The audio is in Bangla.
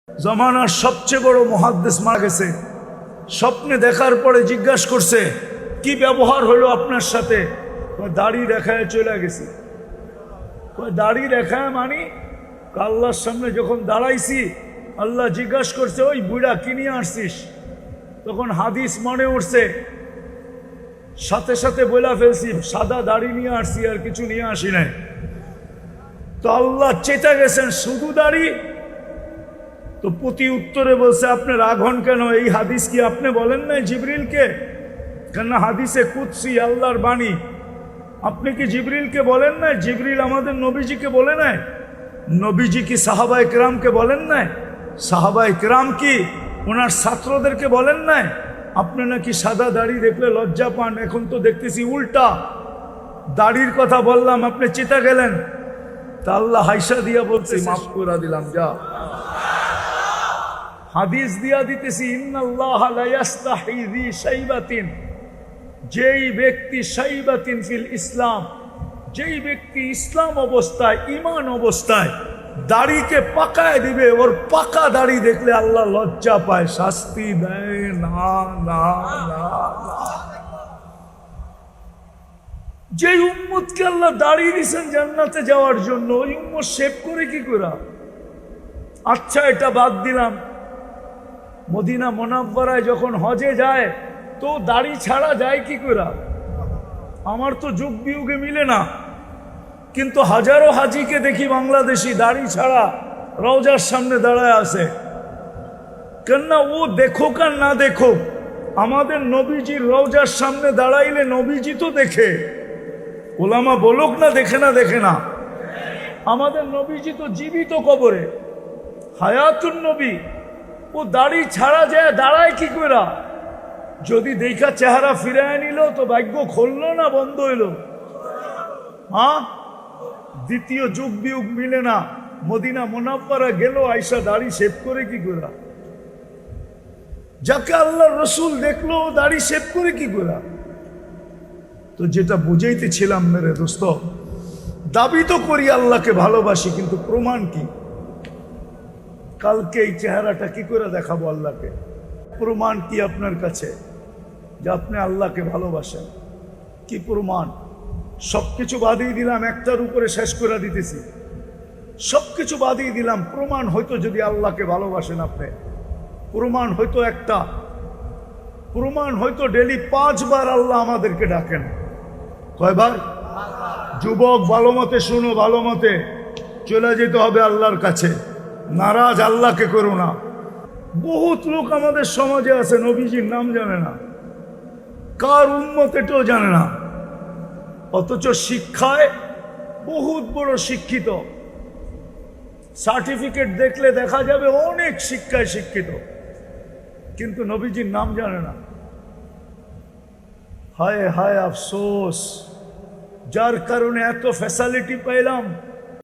জমানার সবচেয়ে বড় মুহাদ্দিস মারা গেছে। স্বপ্নে দেখার পরে জিজ্ঞাসা করছে, কি ব্যবহার হলো আপনার সাথে? দাড়ি রেখায় চলে গেছি। দাড়ি রেখায় মানে আল্লাহর সামনে যখন দাঁড়াইছি, আল্লাহ জিজ্ঞাসা করছে, ওই বুড়া কি নিয়ে আসছিস? তখন হাদিস মনে উঠছে, সাথে সাথে বলে ফেলছি, সাদা দাড়ি নিয়ে আসছি, আর কিছু নিয়ে আসি নাই। তো আল্লাহ চেতা গেছেন, শুধু দাড়ি? তো প্রতি উত্তরে বলছে, আপনি রাগ হন কেন? এই হাদিস কি আপনি বলেন নাই জিবরিলকে? কেন হাদিসে কুদসি, আল্লাহর বাণী। আপনি কি জিবরিলকে বলেন নাই? জিবরিল আমাদের নবীজিকে বলে নাই? নবীজি কি সাহাবায়ে কেরামকে বলেন নাই? সাহাবায়ে কেরাম কি ওনার ছাত্রদেরকে বলেন নাই? আপনি নাকি সাদা দাড়ি দেখলে লজ্জা পান, এখন তো দেখতেছি উল্টা। দাড়ির কথা বললাম, আপনি চেতা গেলেন। তা আল্লাহ হাইসা দিয়া বলছে, মাফ করে দিলাম, যা। হাদিস দিয়া দিতেছি, ইন্নাল্লাহ লা ইয়াস্তাহি যি শাইবাতিন, যেই ব্যক্তি শাইবাতিন ফিল ইসলাম, যেই ব্যক্তি ইসলাম অবস্থায়, ঈমান অবস্থায় দাড়িকে পাকায় দিবে, ওর পাকা দাড়ি দেখলে আল্লাহ লজ্জা পায়, শাস্তি দেয় না। না না না। যেই উম্মতকে আল্লাহ দাড়ি দিয়েছেন জান্নাতে যাওয়ার জন্য, ওই উম্মত শেভ করে কি করে? আচ্ছা, এটা বাদ দিলাম। মদিনা মুনাওয়ারায় যখন হজে যায়, তো দাড়ি ছাড়া যায় কি করে? আমার তো যুগ বিয়োগে মিলে না, কিন্তু হাজারো হাজিকে দেখি বাংলাদেশি দাড়ি ছাড়া রওজার সামনে দাঁড়ায় আছে। কেননা ও দেখুক আর না দেখুক, আমাদের নবীজির রওজার সামনে দাঁড়াইলে নবীজি তো দেখে। ওলামা বলুক না দেখে না, দেখে না। আমাদের নবীজি তো জীবিত কবরে, হায়াতুন নবী। ও দাড়ি ছাড়া যায় দাঁড়ায় কি করে? যদি দেখা চেহারা ফিরায় নিল তো ভাগ্য খুললো না বন্ধ হইল? হ্যাঁ, দ্বিতীয় যুগ বিয়োগ মিলে না। মদিনা মুনাওয়ারা গেল, আয়সা দাড়ি শেভ করে কি করে? যাকে আল্লাহ রসুল দেখলো দাড়ি শেভ করে কি করে? তো যেটা বুঝাইতেছিলাম মেরে দোস্ত, দাবি তো করি আল্লাহকে ভালোবাসি, কিন্তু প্রমাণ কি? কালকে এই চেহারাটা কি করে দেখাবো আল্লাহকে? প্রমাণ কি আপনার কাছে যে আপনি আল্লাহকে ভালোবাসেন? কি প্রমাণ? সবকিছু বাদিয়ে দিলাম, একটার উপরে শেষ করে দিতেছি। সবকিছু বাদিয়ে দিলাম, প্রমাণ হয়তো যদি আল্লাহকে ভালোবাসেন আপনি, প্রমাণ হয়তো একটা, প্রমাণ হয়তো ডেলি 5 বার আল্লাহ আমাদেরকে ডাকেন। কয়বার? যুবক ভালো মতে শুনো, ভালো মতে চলে যেতে হবে আল্লাহর কাছে। নারাজ আল্লাহকে করো না। বহুত লোক আমাদের সমাজে আছে, নবীজির নাম জানে না, কার উম্মত এটাও জানে না, অথচ শিক্ষায় বহুত বড় শিক্ষিত। সার্টিফিকেট দেখলে দেখা যাবে অনেক শিক্ষায় শিক্ষিত, কিন্তু নবীজির নাম জানে না। হায় হায় আফসোস, যার কারণে এত ফ্যাসিলিটি পাইলাম,